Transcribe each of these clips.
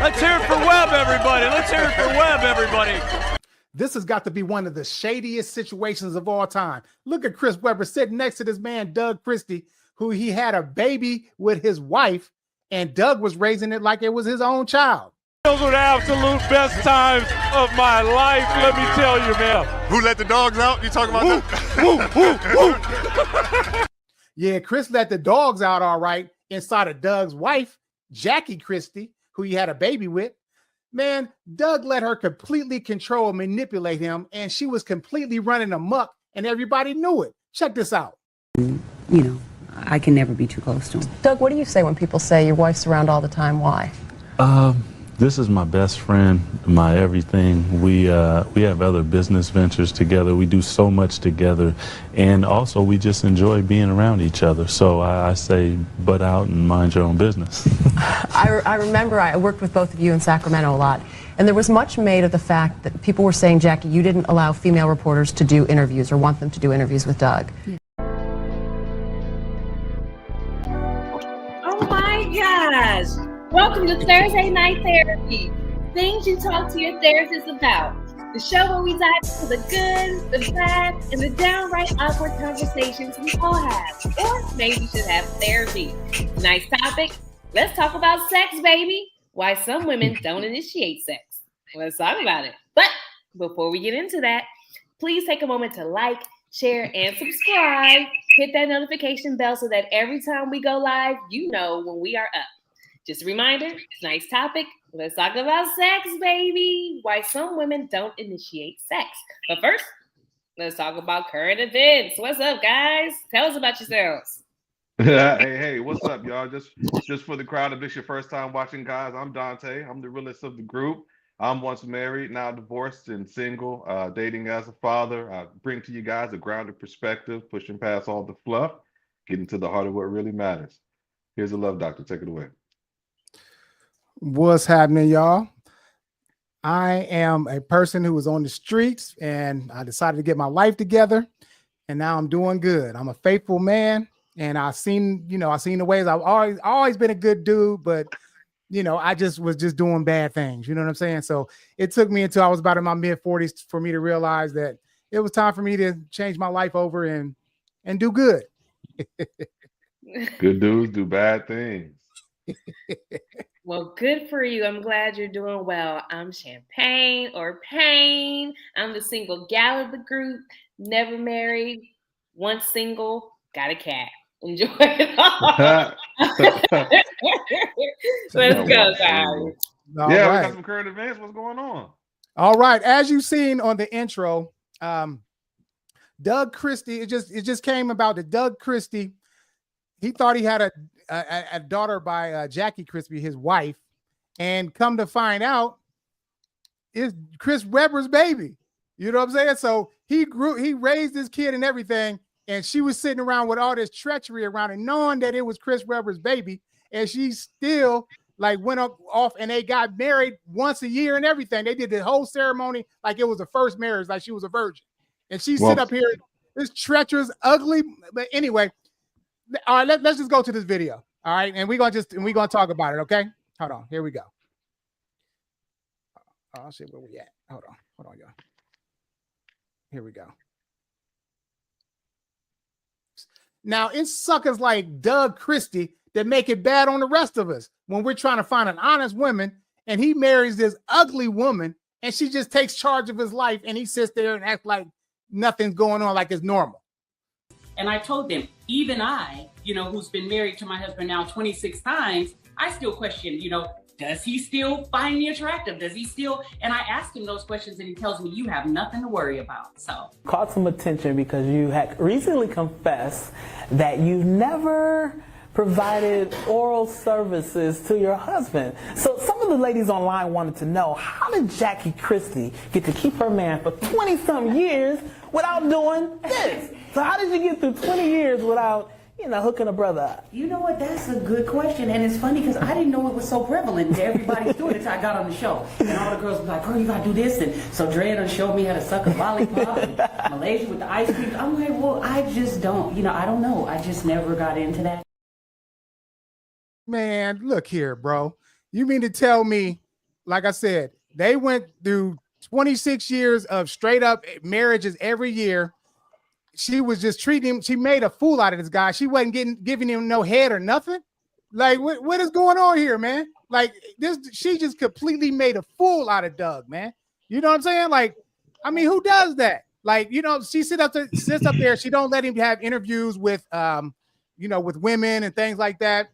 Let's hear it for Webb, everybody. Let's hear it for Webb, everybody. This has got to be one of the shadiest situations of all time. Look at Chris Webber sitting next to this man, Doug Christie, who he had a baby with his wife, and Doug was raising it like it was his own child. Those were the absolute best times of my life, let me tell you, man. Who let the dogs out? You talking about that? Yeah, Chris let the dogs out all right inside of Doug's wife, Jackie Christie, who he had a baby with. Man, Doug let her completely control and manipulate him, and she was completely running amok, and everybody knew it. Check this out. You know, I can never be too close to him. Doug, what do you say when people say your wife's around all the time? Why? This is my best friend, my everything. We have other business ventures together. We do so much together, and also we just enjoy being around each other. So I say, butt out and mind your own business. I remember I worked with both of you in Sacramento a lot, and there was much made of the fact that people were saying, Jackie, you didn't allow female reporters to do interviews or want them to do interviews with Doug. Oh my gosh! Welcome to Thursday Night Therapy. Things you talk to your therapist about. The show where we dive into the good, the bad, and the downright awkward conversations we all have. Or maybe we should have therapy. Nice topic. Let's talk about sex, baby. Why some women don't initiate sex. Let's talk about it. But before we get into that, please take a moment to like, share, and subscribe. Hit that notification bell so that every time we go live, you know when we are up. Just a reminder, nice topic. Let's talk about sex, baby. Why some women don't initiate sex. But first, let's talk about current events. What's up, guys? Tell us about yourselves. Hey, what's up, y'all? Just for the crowd, if this your first time watching, guys, I'm Dante. I'm the realest of the group. I'm once married, now divorced and single, dating as a father. I bring to you guys a grounded perspective, pushing past all the fluff, getting to the heart of what really matters. Here's the Love Doctor. Take it away. What's happening, y'all? I am a person who was on the streets, and I decided to get my life together, and now I'm doing good. I'm a faithful man, and I've seen the ways. I've always been a good dude, but I was just doing bad things. You know what I'm saying? So it took me until I was about in my mid-40s for me to realize that it was time for me to change my life over and do good. Good dudes do bad things. Well, good for you. I'm glad you're doing well. I'm Champagne or Pain. I'm the single gal of the group, never married, once single, got a cat. Enjoy it all. Let's go, guys. All We right. got some current events. What's going on? All right. As you've seen on the intro, Doug Christie, it just came about that Doug Christie, he thought he had a daughter by Jackie Christie, his wife, and come to find out, it's Chris Webber's baby. You know what I'm saying? So he raised his kid and everything, and she was sitting around with all this treachery around and knowing that it was Chris Webber's baby, and she still went off and they got married once a year and everything. They did the whole ceremony like it was the first marriage, like she was a virgin. And she sit up here, this treacherous, ugly. But anyway, all right, let's just go to this video. All right, and we're gonna talk about it. Okay, hold on. Here we go. Oh shit, where we at? Hold on, y'all. Here we go. Now it's suckers like Doug Christie that make it bad on the rest of us when we're trying to find an honest woman, and he marries this ugly woman, and she just takes charge of his life, and he sits there and acts like nothing's going on, like it's normal. And I told them, even I, who's been married to my husband now 26 times, I still question, does he still find me attractive? Does he still? And I ask him those questions and he tells me, you have nothing to worry about. So caught some attention because you had recently confessed that you never provided oral services to your husband. So some of the ladies online wanted to know, how did Jackie Christie get to keep her man for 20-some years without doing this? So how did you get through 20 years without, hooking a brother up? you know what? That's a good question. And it's funny because I didn't know it was so prevalent. Everybody's doing it until I got on the show. And all the girls were like, girl, you got to do this. And so Dre done showed me how to suck a lollipop and Malaysia with the ice cream. I'm like, well, I just don't, I don't know. I just never got into that. Man, look here, bro. You mean to tell me like I said, they went through 26 years of straight up marriages every year. She was just treating him. She made a fool out of this guy. She wasn't giving him no head or nothing. Like, what is going on here, man? Like this, she just completely made a fool out of Doug, man. You know what I'm saying? Like, I mean, who does that? Like, you know, she sits up there. She don't let him have interviews with, with women and things like that.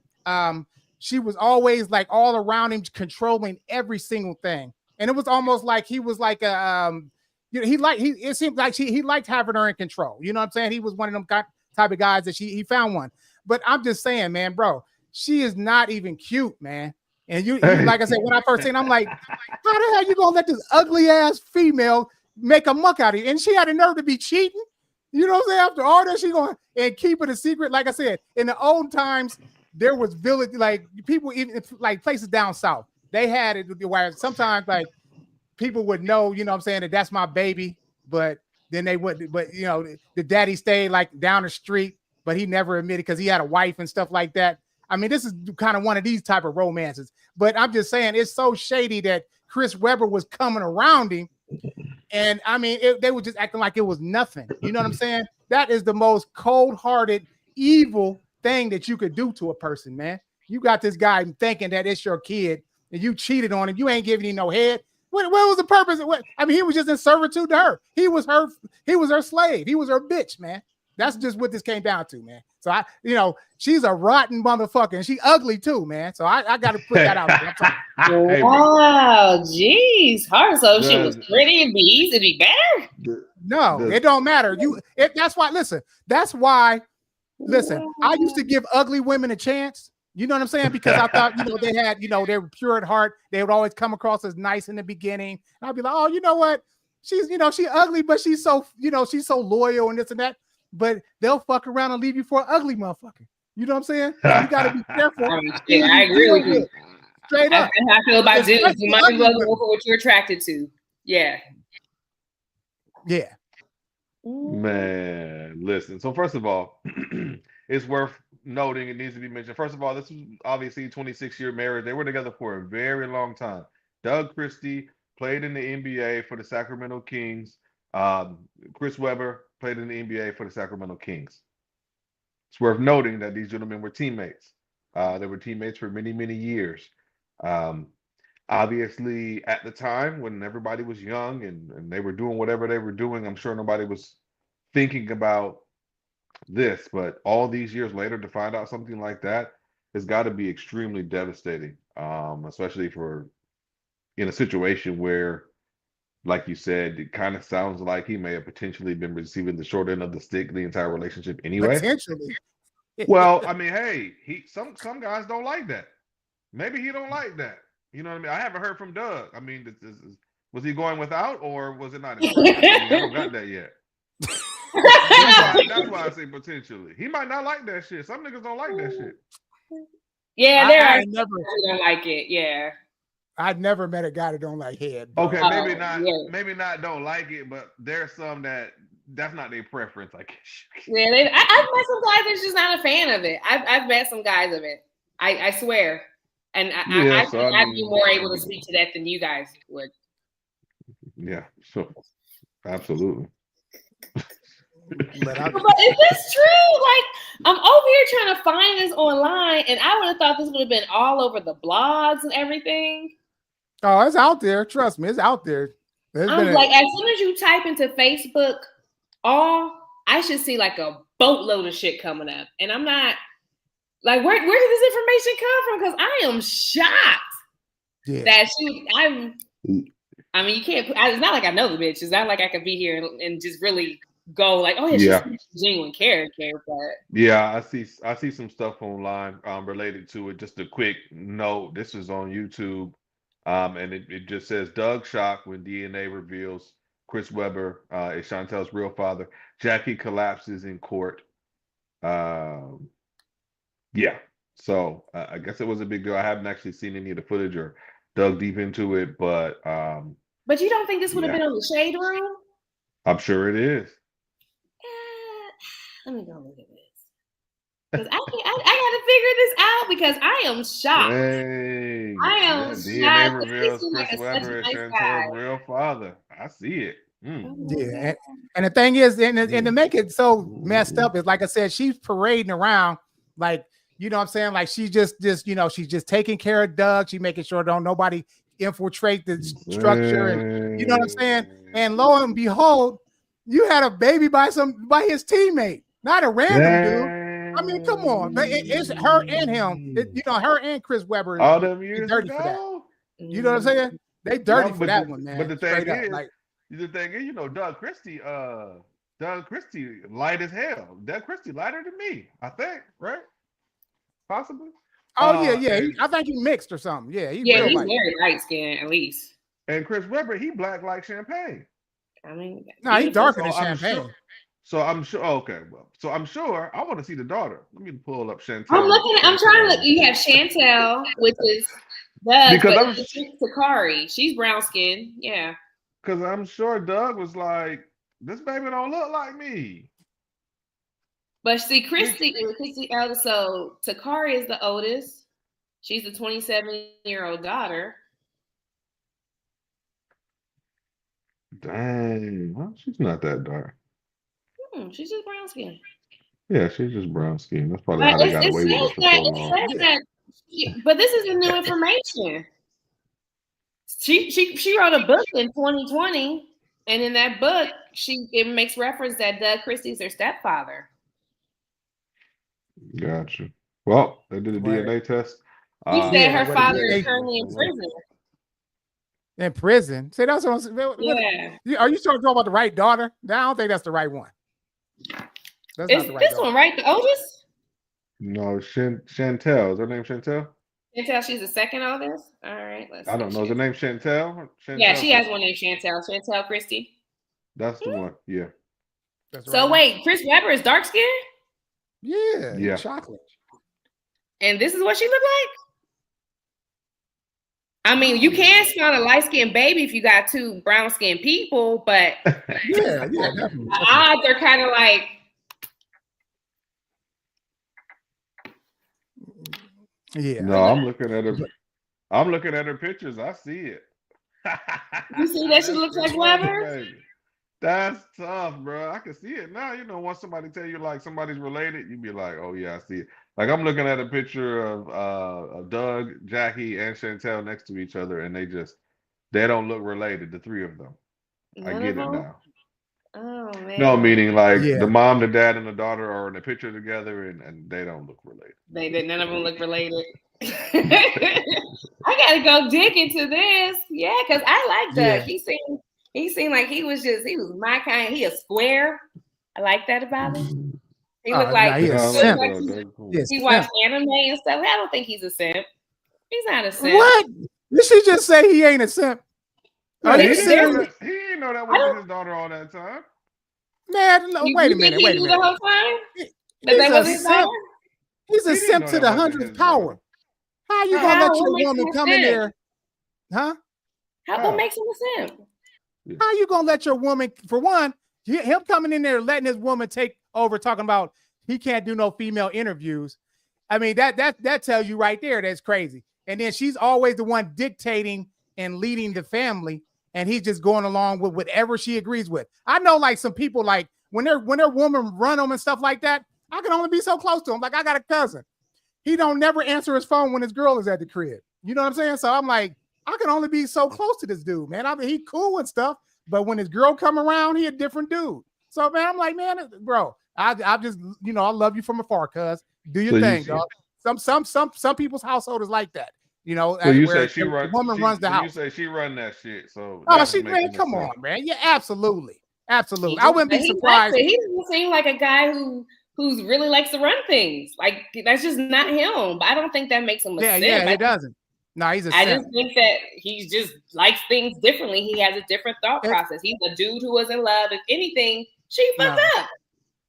She was always like all around him, controlling every single thing. And it was almost like he was like it seemed like he liked having her in control. You know what I'm saying? He was one of them type of guys that he found one. But I'm just saying, man, bro, she is not even cute, man. And you like I said, when I first seen, I'm like, how the hell you gonna let this ugly ass female make a muck out of you? And she had the nerve to be cheating. You know what I'm saying? After all that, she going and keep it a secret. Like I said, in the old times, there was village, like people, even like places down south, they had it where sometimes like people would know, you know what I'm saying, that that's my baby, but then they would, but you know, the daddy stayed like down the street, but he never admitted because he had a wife and stuff like that. I mean, this is kind of one of these type of romances, but I'm just saying it's so shady that Chris Webber was coming around him. And I mean, they were just acting like it was nothing. You know what I'm saying? That is the most cold-hearted, evil thing that you could do to a person, man. You got this guy thinking that it's your kid and you cheated on him. You ain't giving him no head. What was the purpose? I mean, he was just in servitude to her. He was her slave. He was her bitch, man. That's just what this came down to, man. So she's a rotten motherfucker, and she ugly too, man. So I got to put that out there. Wow, jeez, her. So she was pretty and be easy to be better. No, it don't matter. That's why. Listen, that's why. Listen, I used to give ugly women a chance. You know what I'm saying? Because I thought, they had, they were pure at heart. They would always come across as nice in the beginning. And I'd be like, oh, you know what? She's, she ugly, but she's so, she's so loyal and this and that. But they'll fuck around and leave you for an ugly motherfucker. You know what I'm saying? So you got to be careful. I agree with you. Straight up. That's how I feel about dudes. You might as well go for what you're attracted to. Yeah. Yeah. Man, listen. So first of all, it's worth noting, it needs to be mentioned. First of all, this was obviously a 26-year marriage. They were together for a very long time. Doug Christie played in the NBA for the Sacramento Kings. Chris Webber played in the NBA for the Sacramento Kings. It's worth noting that these gentlemen were teammates. They were teammates for many, many years. Obviously, at the time when everybody was young and they were doing whatever they were doing, I'm sure nobody was thinking about this. But all these years later, to find out something like that has got to be extremely devastating, especially in a situation where, like you said, it kind of sounds like he may have potentially been receiving the short end of the stick the entire relationship anyway. Potentially. Well, I mean, hey, some guys don't like that. Maybe he don't like that. You know what I mean? I haven't heard from Doug. I mean, was he going without, or was it not? I don't got that yet. That's why I say potentially. He might not like that shit. Some niggas don't like that shit. Yeah, I never don't like it. Yeah. I've never met a guy that don't like head. Bro. Okay, maybe not don't like it, but there's some that's not their preference, I guess. Yeah, I've met some guys that's just not a fan of it. I've met some guys of it. I swear. And I'd be more able to speak to that than you guys would. Yeah, sure. Absolutely. But is this true? Like, I'm over here trying to find this online, and I would have thought this would have been all over the blogs and everything. Oh, it's out there. Trust me, it's out there. I'm like, as soon as you type into Facebook, I should see like a boatload of shit coming up. And I'm not like, where did this information come from? Because I am shocked that I mean, you can't, it's not like I know the bitch. It's not like I could be here and just really go like, oh yeah, she's a genuine character. But yeah, I see some stuff online related to it. Just a quick note. This is on YouTube. And it just says Doug shocked when DNA reveals Chris Webber is Chantel's real father. Jackie collapses in court. Yeah. So I guess it was a big deal. I haven't actually seen any of the footage or dug deep into it, but you don't think this would have been on the Shade Room? I'm sure it is. Let me go look at this. Because I gotta figure this out because I am shocked. Dang. I am DNA shocked. He reveals seems like Chris such Webber a is nice guy. Chantel's real father. I see it. Yeah, and the thing is, and to make it so messed up is, like I said, she's parading around like, you know what I'm saying? Like she's just she's just taking care of Doug. She's making sure don't nobody infiltrate the structure, and you know what I'm saying? And lo and behold, you had a baby by his teammate, not a random dude. I mean, come on, but it's her and him. Her and Chris Webber All them is years dirty ago? for that. You know what I'm saying? They dirty for that one, man. But the thing is, like, Doug Christie, light as hell. Doug Christie lighter than me, I think, right? Possibly. Oh yeah. I think he mixed or something. Yeah, he's very light skinned at least. And Chris Webber, he black like champagne. I mean, no, he's darker than champagne. So I'm sure. Okay, well, so I'm sure. I want to see the daughter. Let me pull up Chantel. I'm trying to look. You have Chantel, which is Doug, but I'm Takari. She's brown skinned. Yeah. Because I'm sure Doug was like, "This baby don't look like me." But see, Christy eldest. So Takari is the oldest. She's the 27-year-old daughter. Dang, well, she's not that dark. She's just brown skin. Yeah, she's just brown skin. That's probably how they got away with it for so long. But this is the new information. She wrote a book in 2020, and in that book, it makes reference that Doug Christie's her stepfather. Gotcha. Well, they did a DNA test. He said her father is currently in prison. In prison? Say that's what I'm saying. Yeah. Are you talking about the right daughter? I don't think that's the right one. That's not the right daughter. One, right? The oldest? No, Chantel. Is her name Chantel? Chantel, she's the second oldest? All right. I don't know. Is her name Chantel? Yeah, she has one named Chantel. Chantel Christie. That's the one. Yeah. That's so wait, Chris Webber is dark skinned? Yeah. Chocolate. And this is what she looked like? I mean, you can spawn a light-skinned baby if you got two brown-skinned people, but yeah, definitely. The odds are kind of like. Yeah. No, I'm looking at her. I'm looking at her pictures. I see it. You see that she looks like Webber? That's tough, bro. I can see it now. Once somebody tell you like somebody's related, you be like, oh yeah, I see it. Like I'm looking at a picture of Doug, Jackie, and Chantel next to each other, and they don't look related, the three of them. I get it now. Oh man. No, meaning like the mom, the dad, and the daughter are in a picture together, and they don't look related. None of them look related. I gotta go dig into this. Yeah, because I like Doug. Yeah. He seemed like he was my kind. He a square. I like that about him. He looked like he watched anime and stuff. I don't think he's a simp. He's not a simp. What? Did she just say he ain't a simp? He didn't know that was his daughter all that time. Man, no, wait a minute. The whole time? He's a simp to the 100th power. How you gonna let your woman come in there? Huh? What makes him a simp? How you gonna let your woman, for one, him coming in there letting his woman take over, talking about he can't do no female interviews. I mean, that tells you right there that's crazy. And then she's always the one dictating and leading the family, and he's just going along with whatever she agrees with. I know, like some people, like when their woman run them and stuff like that, I can only be so close to him. Like I got a cousin, he don't never answer his phone when his girl is at the crib. You know what I'm saying? So I'm like, I can only be so close to this dude, man. I mean, he cool and stuff, but when his girl come around, he a different dude. So man, I'm like, man, bro, I just, I love you from afar, cuz. Do your thing, dog. Some people's household is like that. So you say she runs the house. You say she run that shit. So man, come on, man. Yeah, absolutely. I wouldn't be surprised. He doesn't seem like a guy who's really likes to run things. Like that's just not him. But I don't think that makes him a simp. Yeah, he doesn't. No, he's a simp. I just think that he just likes things differently. He has a different thought process. He's a dude who was in love. If anything, she fucked up.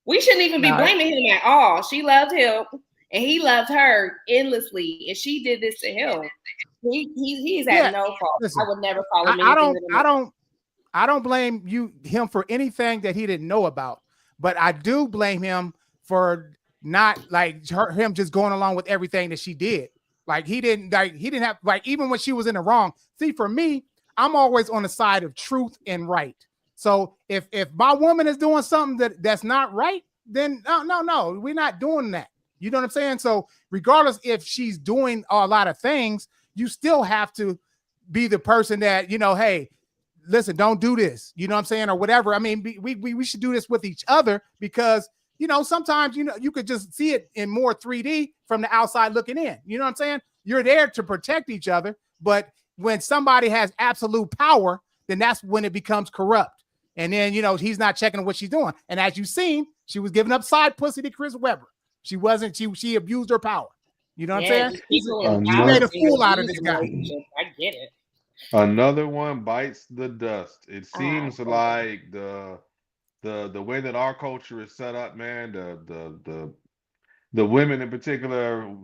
We shouldn't even be blaming him at all. She loved him, and he loved her endlessly, and she did this to him. He's at no fault. Listen, I would never call him anything. I don't blame him for anything that he didn't know about, but I do blame him for not like him just going along with everything that she did. Like he didn't have, like, even when she was in the wrong. See, for me, I'm always on the side of truth and right. So if my woman is doing something that's not right, then no, we're not doing that. You know what I'm saying? So regardless if she's doing a lot of things, you still have to be the person that, hey, listen, don't do this. You know what I'm saying? Or whatever. I mean, we should do this with each other because, sometimes, you could just see it in more 3D from the outside looking in. You know what I'm saying? You're there to protect each other. But when somebody has absolute power, then that's when it becomes corrupt. And then, he's not checking what she's doing. And as you've seen, she was giving up side pussy to Chris Webber. She wasn't, she abused her power. You know what I'm saying? She made a fool out of this guy. I get it. Another one bites the dust. It seems like the way that our culture is set up, man, the women in particular,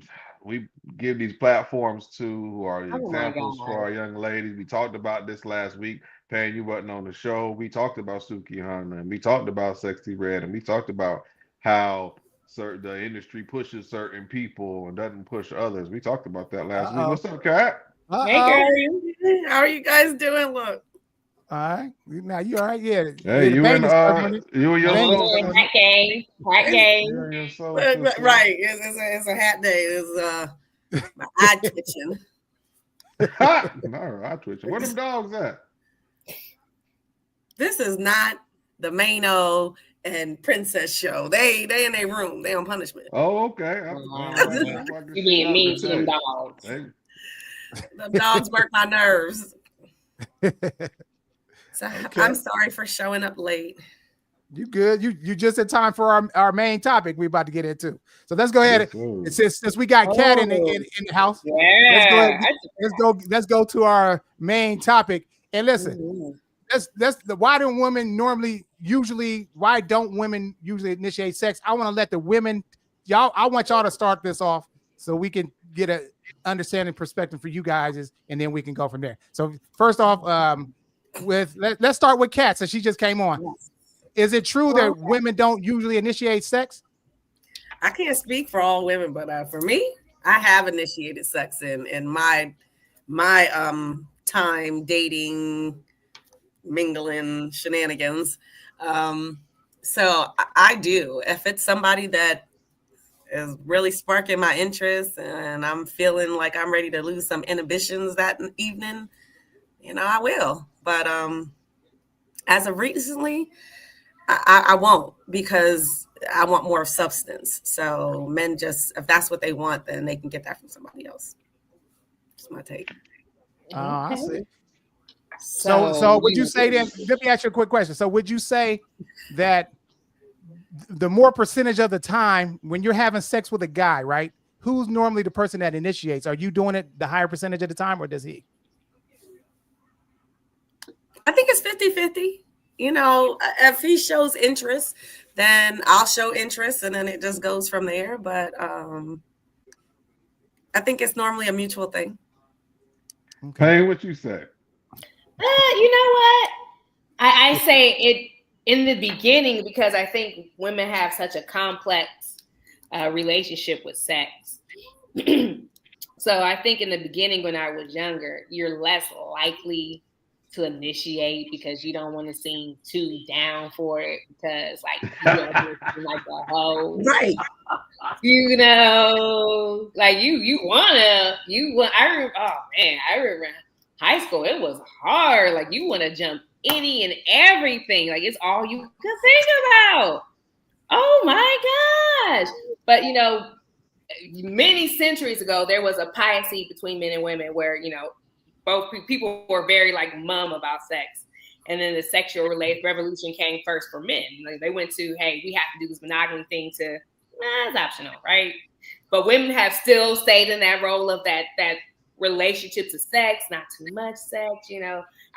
we give these platforms to who are examples for our young ladies. We talked about this last week. Payne, you wasn't on the show. We talked about Suki Hanna, and we talked about Sexy Red, and we talked about how the industry pushes certain people and doesn't push others. We talked about that last week. What's up, Kat? Hey, girl. How are you guys doing? Look. All right. Now you all right? Yeah. Hey, you and your soul. Hat game. Hat game. Right. It's a hat day. It's my eye twitching. No, eye twitching. Where them dogs at? This is not the Mano and Princess show. They in their room. They on punishment. Oh, okay. You being mean to them dogs. Hey. The dogs work my nerves. So okay. I'm sorry for showing up late. You good? You just in time for our main topic we're about to get into. So let's go ahead. Since we got Kat in the house, let's go to our main topic. And listen, why don't women why don't women usually initiate sex? I want to let the women, I want y'all to start this off so we can get a understanding perspective for you guys, and then we can go from there. So first off, let's start with Kat, so she just came on. Yes. Is it true that women don't usually initiate sex? I can't speak for all women, but for me, I have initiated sex in my time dating, mingling, shenanigans. So I do. If it's somebody that is really sparking my interest and I'm feeling like I'm ready to lose some inhibitions that evening, I will. But as of recently, I won't, because I want more substance. So men if that's what they want, then they can get that from somebody else. That's my take. I see. So would you say then, let me ask you a quick question. So would you say that the more percentage of the time when you're having sex with a guy, right, who's normally the person that initiates? Are you doing it the higher percentage of the time, or does he? I think it's 50-50. If he shows interest, then I'll show interest, and then it just goes from there. But I think it's normally a mutual thing. Okay, what you say? You know what? I say it in the beginning, because I think women have such a complex relationship with sex. So I think in the beginning, when I was younger, you're less likely to initiate because you don't want to seem too down for it, because you're like a hoe, right? I remember high school, it was hard. Like, you want to jump any and everything. Like, it's all you could think about. Oh my gosh. But many centuries ago, there was a piety between men and women where, both people were very mum about sex. And then the sexual revolution came first for men. Like, they went to, hey, we have to do this monogamy thing to, it's optional, right? But women have still stayed in that role of that relationship to sex, not too much sex,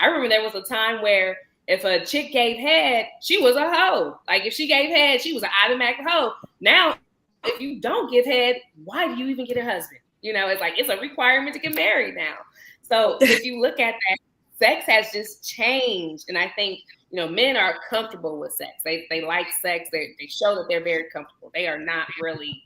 I remember there was a time where if a chick gave head, she was a hoe. Like, if she gave head, she was an automatic hoe. Now, if you don't give head, why do you even get a husband? It's like, it's a requirement to get married now. So if you look at that sex has just changed. And I think, men are comfortable with sex. They like sex. They show that they're very comfortable. They are not really,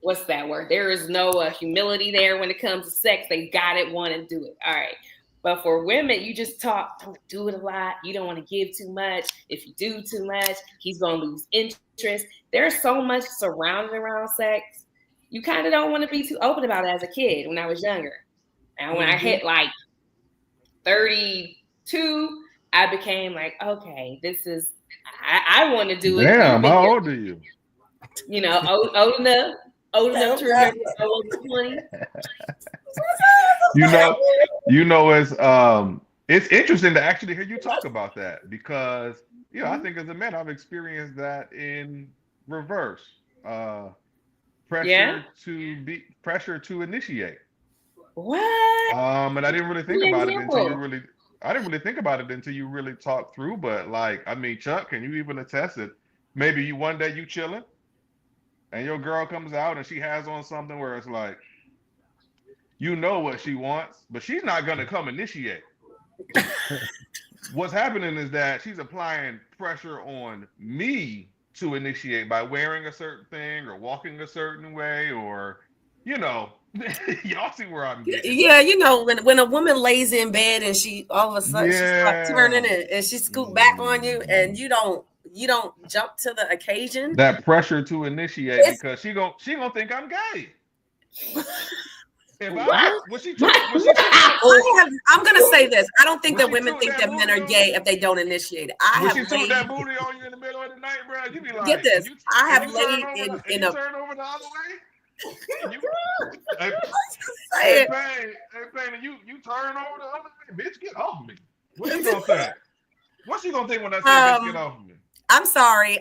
what's that word? There is no humility there when it comes to sex. They got it, want to do it. All right. But for women, you just don't do it a lot. You don't want to give too much. If you do too much, he's going to lose interest. There's so much surrounded around sex. You kind of don't want to be too open about it as a kid when I was younger. And when I hit like 32, I became like, okay, this is, I want to do it. Damn, how old are you? Old enough to remember old 20. It's interesting to actually hear you talk about that because I think as a man I've experienced that in reverse. Pressure to initiate. What? And I didn't really think about it until you really talked through. But Chuck, can you even attest it? Maybe one day you chilling and your girl comes out and she has on something where it's like, what she wants, but she's not gonna come initiate. What's happening is that she's applying pressure on me to initiate by wearing a certain thing or walking a certain way, or y'all see where I'm getting. Yeah, when a woman lays in bed and she all of a sudden she starts turning and she scoop back on you, and you don't jump to the occasion. That pressure to initiate because she gonna think I'm gay. I'm gonna say this. I don't think that women think that men are gay if they don't initiate it. She took that booty on you in the middle of the night, bro. You be like, get this. I have laid in a turn over the other way. Hey, Pain, you turn over the other way, bitch. Get off me. What she gonna think? What she gonna think when I say bitch, get off me? I'm sorry.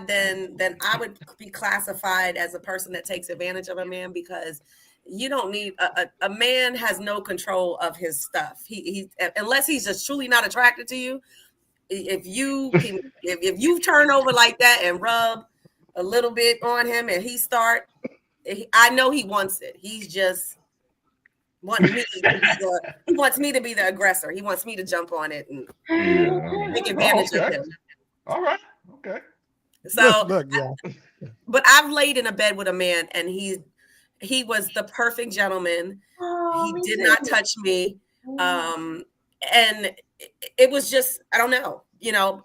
Then I would be classified as a person that takes advantage of a man because you don't need a man has no control of his stuff. He unless he's just truly not attracted to you. If you turn over like that and rub a little bit on him and I know he wants it. He's just wants me he wants me to be the aggressor. He wants me to jump on it and take advantage of him. All right. Okay. So look. But I've laid in a bed with a man and he was the perfect gentleman. He did not touch me. And it was just, I don't know,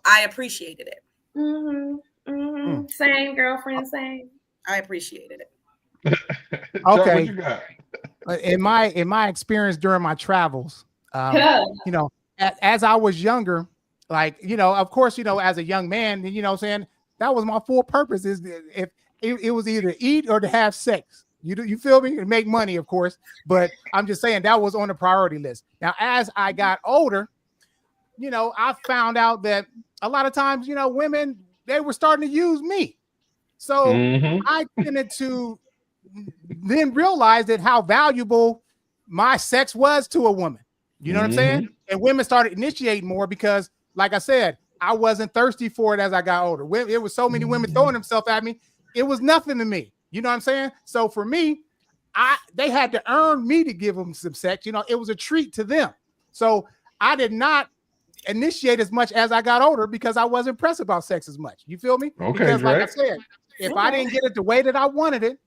I appreciated it. Same, girlfriend, same. I appreciated it. Okay. What you got? In my experience during my travels, as I was younger, of course, as a young man, saying that was my full purpose is if it was either eat or to have sex. You feel me? And make money, of course. But I'm just saying that was on the priority list. Now, as I got older, I found out that a lot of times, women, they were starting to use me. So I tended to then realize that how valuable my sex was to a woman. You know what I'm saying? And women started initiating more because, like I said, I wasn't thirsty for it as I got older. It was so many women throwing themselves at me. It was nothing to me. You know what I'm saying? So for me, they had to earn me to give them some sex. It was a treat to them. So I did not initiate as much as I got older because I wasn't pressed about sex as much. You feel me? Okay, because like I said, if I didn't get it the way that I wanted it,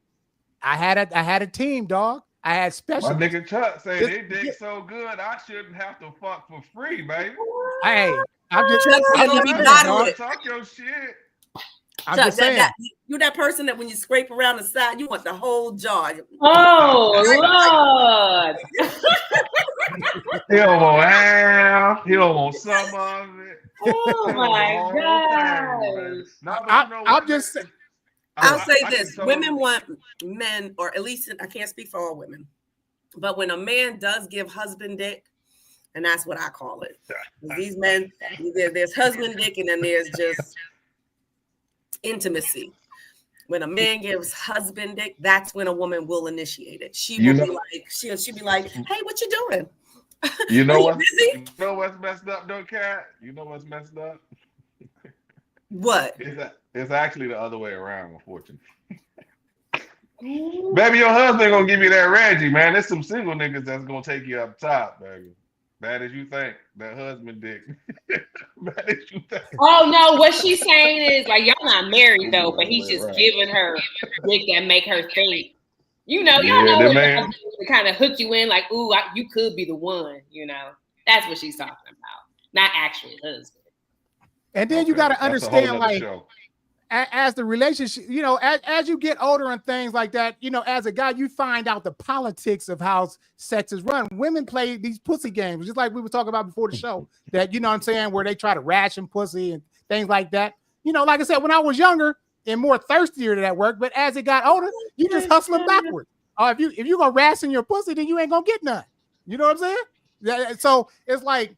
I had a team, dog. I had special. My nigga Chuck say they dick so good, I shouldn't have to fuck for free, baby. Hey, I'm just talk your shit. I'm just saying. You're that person that when you scrape around the side, you want the whole jaw. Oh, Lord. He don't want half. He don't want some of it. Oh, my God. I'll say this. Women want men, or at least I can't speak for all women, but when a man does give husband dick, and that's what I call it. These men, there's husband dick and then there's just intimacy. When a man gives husband dick, that's when a woman will initiate it. She will be like, she'll be like, hey, what you doing? You know what? You know what's messed up, though, Kat? You know what's messed up? What? It's actually the other way around, unfortunately. Baby, your husband gonna give you that Reggie, man. There's some single niggas that's gonna take you up top, baby. Bad as you think. That husband dick. Bad as you think. Oh no, what she's saying is like y'all not married though, but he's just Right. giving her dick that make her think. You know, y'all Yeah, know that what man. y'all do to kind of hook you in, like, ooh, you could be the one. You know, that's what she's talking about, not actual husband. And then you got to That's a whole understand, nother like, show. as the relationship, you know, as you get older and things like that, you know, as a guy, you find out the politics of how sex is run. Women play these pussy games, just like we were talking about before the show, that, you know what I'm saying, where they try to ration pussy and things like that. You know, like I said, when I was younger and more thirstier to that work, but as it got older, you just hustling backwards. If you gonna ration your pussy, then you ain't gonna get none. You know what I'm saying? So it's like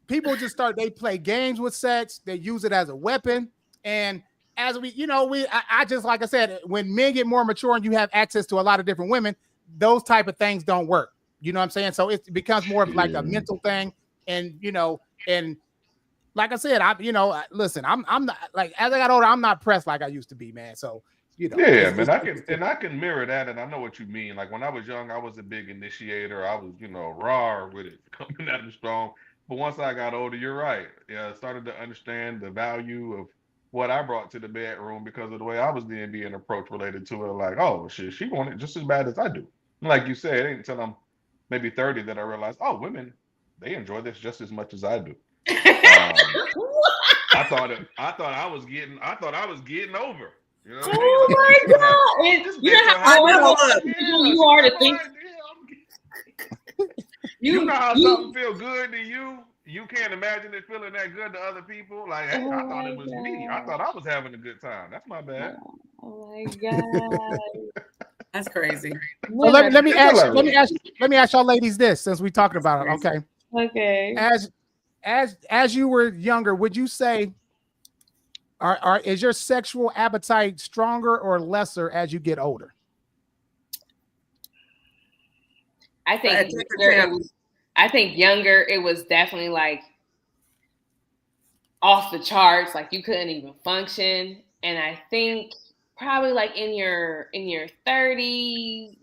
people just they play games with sex, they use it as a weapon. And as we, you know, I just, like I said, when men get more mature and you have access to a lot of different women, those type of things don't work. You know what I'm saying? So it becomes more of like a mental thing. And, you know, and like I said, listen, I'm not, like, as I got older, I'm not pressed like I used to be, man. So, you know. Yeah, man, I can mirror that, and I know what you mean. Like when I was young, I was a big initiator. I was, you know, raw with it, coming at it strong. But once I got older, you're right. Yeah, I started to understand the value of what I brought to the bedroom because of the way I was being approached related to it. Like, oh, shit, she want it just as bad as I do. And like you said, it ain't until I'm maybe 30 that I realized, oh, women, they enjoy this just as much as I do. I thought I was getting over. You know what Oh I mean? my God! You know how you are to think. You know how something feel good to you? You can't imagine it feeling that good to other people. Like, hey, I thought it was me. I thought I was having a good time. That's my bad. Oh my God. That's crazy. So let me ask y'all ladies this, since we're talking about it. Okay. Okay. As you were younger, would you say is your sexual appetite stronger or lesser as you get older? I think younger it was definitely like off the charts, like you couldn't even function. And I think probably like in your 30s,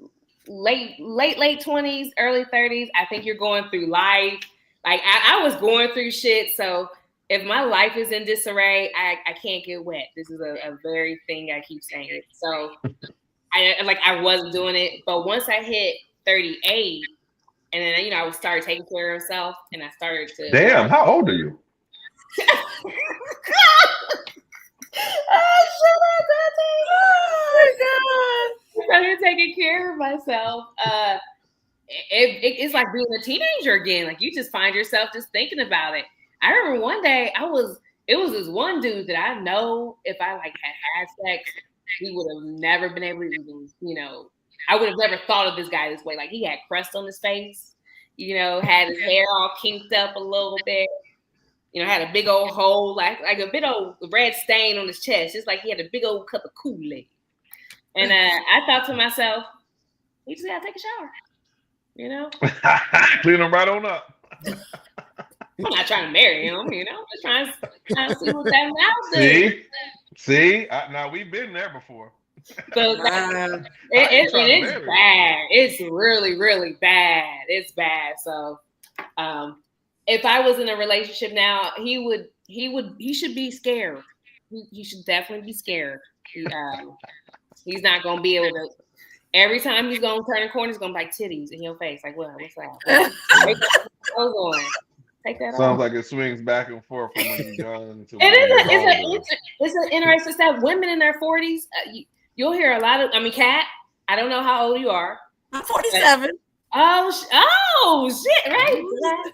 late 20s, early 30s, I think you're going through life. Like I was going through shit. So if my life is in disarray, I can't get wet. This is a very thing I keep saying. So I wasn't doing it. But once I hit 38, and then, you know, I started taking care of myself, and I started to. Damn, how old are you? I started taking care of myself. It's like being a teenager again. Like you just find yourself just thinking about it. I remember one day it was this one dude that I know if I like had sex, he would have never been able to even, you know, I would have never thought of this guy this way. Like he had crust on his face, you know, had his hair all kinked up a little bit, you know, had a big old hole, like a big old red stain on his chest, just like he had a big old cup of Kool-Aid. And I thought to myself, he just gotta take a shower, you know? Clean him right on up. I'm not trying to marry him, you know? I'm just trying to see what that mouth is. See? Now we've been there before. So it's bad. It's really, really bad. It's bad. So if I was in a relationship now, he should be scared. He should definitely be scared. He's not gonna be able to. Every time he's gonna turn a corner, he's gonna be like titties in your face. Like, what's that? Hold on. Take that Sounds off. like it swings back and forth from when you're young to it's an interesting stuff. Women in their 40s, you'll hear a lot of. I mean, Kat, I don't know how old you are. I'm 47. Oh shit! Right?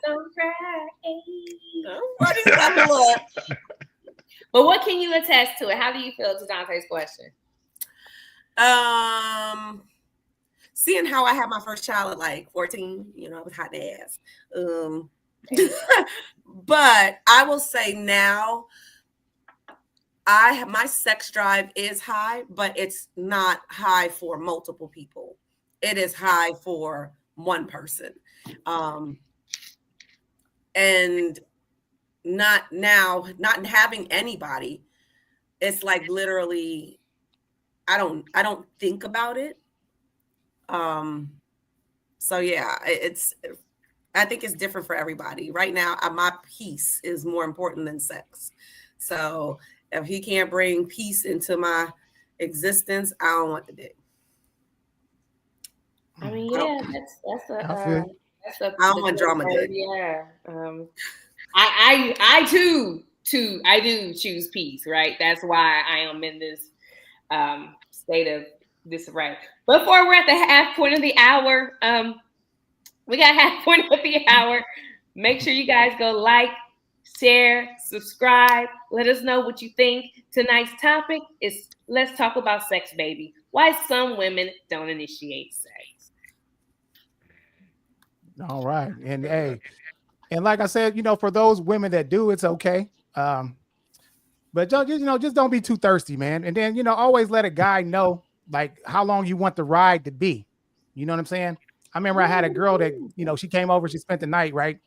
Don't cry. But what can you attest to it? How do you feel to Dante's question? Seeing how I had my first child at like 14, you know, I was hot in the ass. But I will say now, my sex drive is high, but it's not high for multiple people. It is high for one person. And not having anybody, it's like literally, I don't think about it. So yeah, it's I think it's different for everybody. Right now, my peace is more important than sex. So if he can't bring peace into my existence, I don't want the dick. I mean, yeah, that's a I don't want drama dick. Yeah. I too I do choose peace, right? That's why I am in this state of disarray. Before we're at the half point of the hour, we got half point of the hour. Make sure you guys go like, share, subscribe. Let us know what you think. Tonight's topic is let's talk about sex, baby. Why some women don't initiate sex. All right. And hey, and like I said, for those women that do, it's okay. But just don't be too thirsty, man. And then, always let a guy know like how long you want the ride to be. You know what I'm saying? I remember I had a girl that, she came over, she spent the night, right?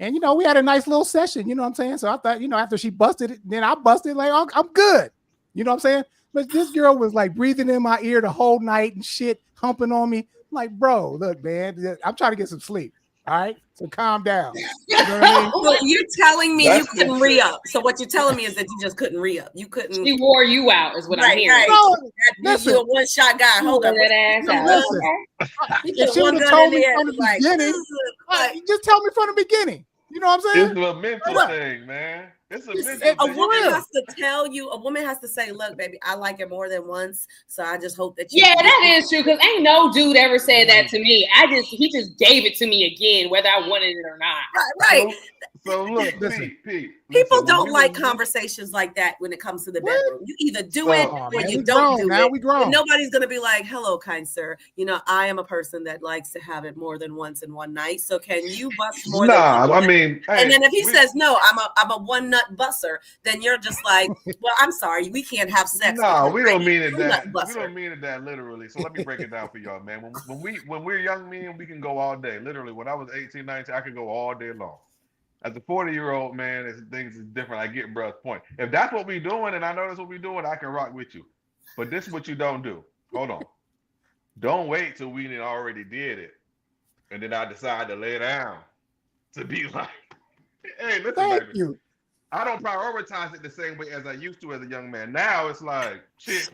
And, we had a nice little session, you know what I'm saying? So I thought, after she busted it, then I busted like, oh, I'm good. You know what I'm saying? But this girl was like breathing in my ear the whole night and shit, humping on me. I'm like, bro, look, man, I'm trying to get some sleep. All right, so calm down. You know what I mean? Well, you're telling me you couldn't re-up. So what you're telling me is that you just couldn't re-up. You couldn't. She wore you out, is what I'm hearing. Right. You're a one-shot guy. Hold up. That ass out. If she would have told me from the beginning, just tell me from the beginning. You know what I'm saying? It's a mental thing, man. It's a mental thing. A woman has to tell you. A woman has to say, "Look, baby, I like it more than once. So I just hope that you." Yeah, that is true. Because ain't no dude ever said that to me. He just gave it to me again, whether I wanted it or not. Right. So look, Pete. People don't like conversations like that when it comes to the bedroom. You either do it or you don't do it. We grown. And nobody's gonna be like, "Hello, kind sir. I am a person that likes to have it more than once in one night. So can you bust more?" I mean, and then if he says no, I'm a one nut busser, then you're just like, well, I'm sorry, we can't have sex. No, we don't mean it that. We don't mean it that literally. So let me break it down for y'all, man. When we're young men, we can go all day. Literally, when I was 18, 19, I could go all day long. As a 40-year-old man, things is different. I get bruh's point. If that's what we're doing, and I know that's what we're doing, I can rock with you. But this is what you don't do. Hold on. Don't wait till we already did it, and then I decide to lay down to be like, hey, listen, Thank baby. you. I don't prioritize it the same way as I used to as a young man. Now it's like, shit,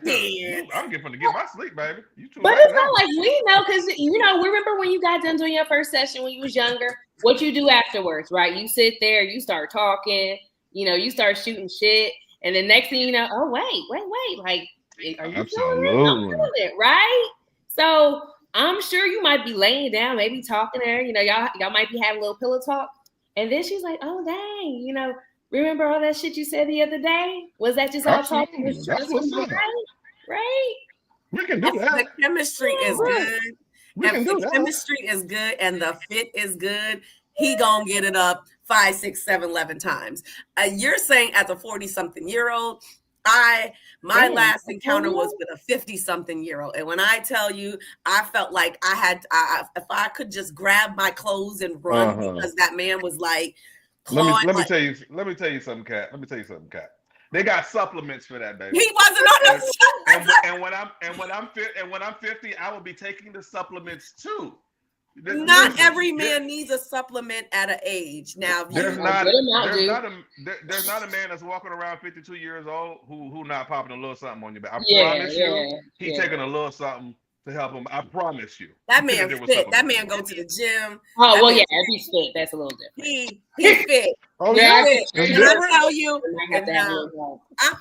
I'm getting to get my sleep, baby. You too. But it's not like we know, because we remember when you got done doing your first session when you was younger, what you do afterwards, right? You sit there, you start talking, you start shooting shit, and the next thing you know, oh wait, like, are you feeling it, right? So I'm sure you might be laying down, maybe talking to her, y'all might be having a little pillow talk, and then she's like, oh dang, remember all that shit you said the other day? Was that just all talking? Right? We can do that. The chemistry is good. If the chemistry is good and the fit is good, he gonna get it up 5, 6, 7, 11 times. You're saying as a 40-something-year-old, my last encounter was with a 50-something-year-old, and when I tell you, I felt like I had, if I could just grab my clothes and run, because that man was like. Let me tell you something, Kat. They got supplements for that, baby. He wasn't on the and when I'm 50, I will be taking the supplements too. Not every man needs a supplement at an age. Now, there's not a man that's walking around 52 years old who not popping a little something on your back. I promise you, he's taking a little something to help him. I promise you. That man fit. That man go to the gym. Oh, well, yeah, if he's fit, that's a little different. He fit. Oh, yeah. And I tell you,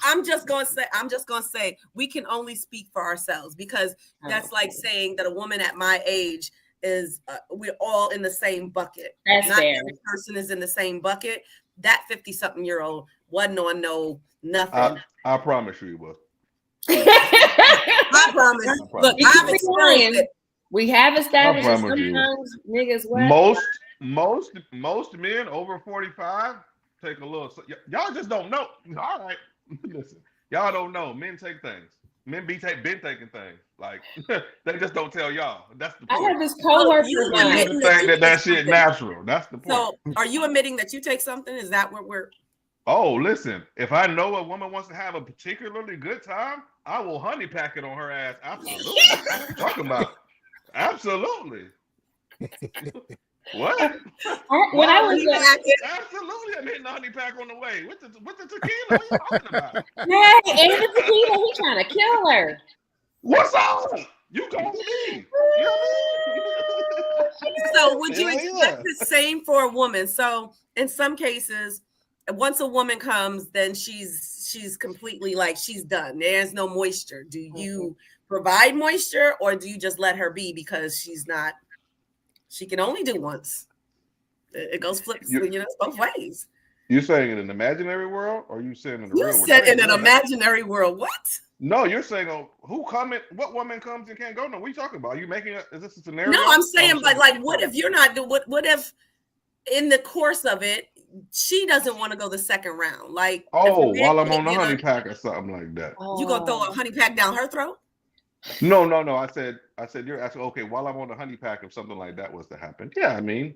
I'm just gonna say we can only speak for ourselves, because that's like saying that a woman at my age is we're all in the same bucket. That's not fair. every person is in the same bucket. That 50-something-year-old wasn't on nothing. I promise you, he was. I promise. Look, I've experienced it. We have established that sometimes niggas what? Most men over 45 take a little. Y'all just don't know. All right, listen. Y'all don't know. Men take things. Men been taking things. Like they just don't tell y'all. That's the point. I have this coworker. You think that shit natural. That's the point. So, are you admitting that you take something? Is that what we're? Oh, listen. If I know a woman wants to have a particularly good time, I will honey pack it on her ass. Absolutely. What are you talking about? Absolutely. What? When I was absolutely, I'm hitting the honey pack on the way with the tequila. What are you talking about? yeah, and the tequila, he trying to kill her. What's up? You call me. So would you expect the same for a woman? So in some cases, once a woman comes, then she's completely like she's done. There's no moisture. Do you provide moisture, or do you just let her be because she's not? She can only do once. It goes flips, it's both ways. You saying in an imaginary world, or you saying in the real world? You said in an imaginary world. What? No, you're saying what woman comes and can't go? No, what are you talking about? Are you making is this a scenario? No, I'm saying, but like, what if you're not doing? What if in the course of it, she doesn't want to go the second round? Like, while I'm on the honey pack or something like that. You gonna throw a honey pack down her throat? No. I said you're asking. Okay, while I'm on the honey pack, if something like that was to happen, yeah, I mean,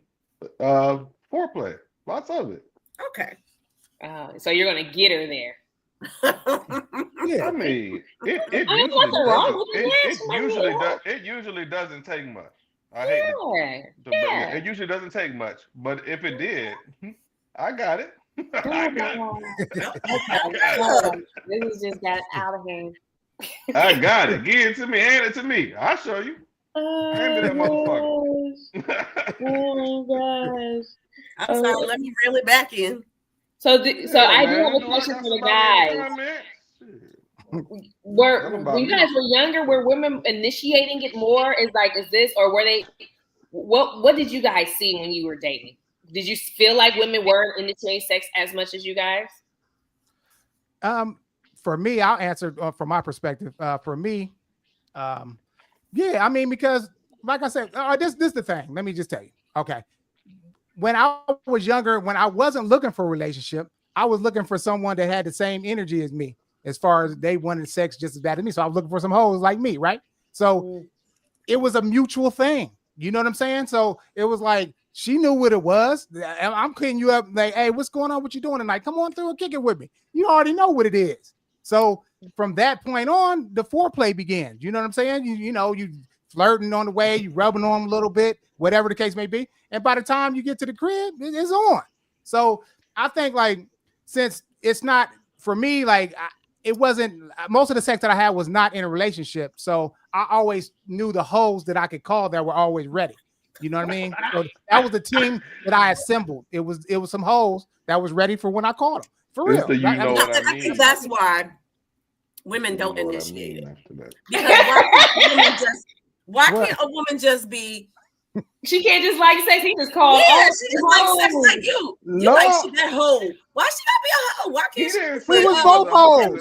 foreplay, lots of it. Okay. So you're gonna get her there. Yeah, I mean, it usually doesn't take much. I hate it. It usually doesn't take much, but if it did, I got it. This has just got out of hand. I got it. Give it to me. Hand it to me. I'll show you. Hand me that motherfucker. Oh my gosh. I'm sorry. Let me reel it back in. So I do have a question for the guys. When you guys were younger, were women initiating it more? Is this, or were they? What did you guys see when you were dating? Did you feel like women weren't initiating sex as much as you guys? For me, I'll answer from my perspective. For me, yeah, I mean, because like I said, this is the thing. Let me just tell you. Okay. When I was younger, when I wasn't looking for a relationship, I was looking for someone that had the same energy as me, as far as they wanted sex just as bad as me. So I was looking for some hoes like me, right? So it was a mutual thing. You know what I'm saying? So it was like, she knew what it was. I'm cleaning you up like, hey, what's going on? What you doing tonight? Come on through and kick it with me. You already know what it is. So from that point on, the foreplay began. You know what I'm saying? You flirting on the way, you rubbing on them a little bit, whatever the case may be. And by the time you get to the crib, it's on. So I think like, since it's not for me, like it wasn't, most of the sex that I had was not in a relationship. So I always knew the hoes that I could call that were always ready. You know what I mean? So that was the team that I assembled. It was some hoes that was ready for when I called them. For real. I think that's why women don't initiate it. Because why can't a woman just be? She can't just like sex. He just called. Yeah, she just like sex like you. You like she that hoe. Why she gotta be a hoe? Why can't she? We were both hoes.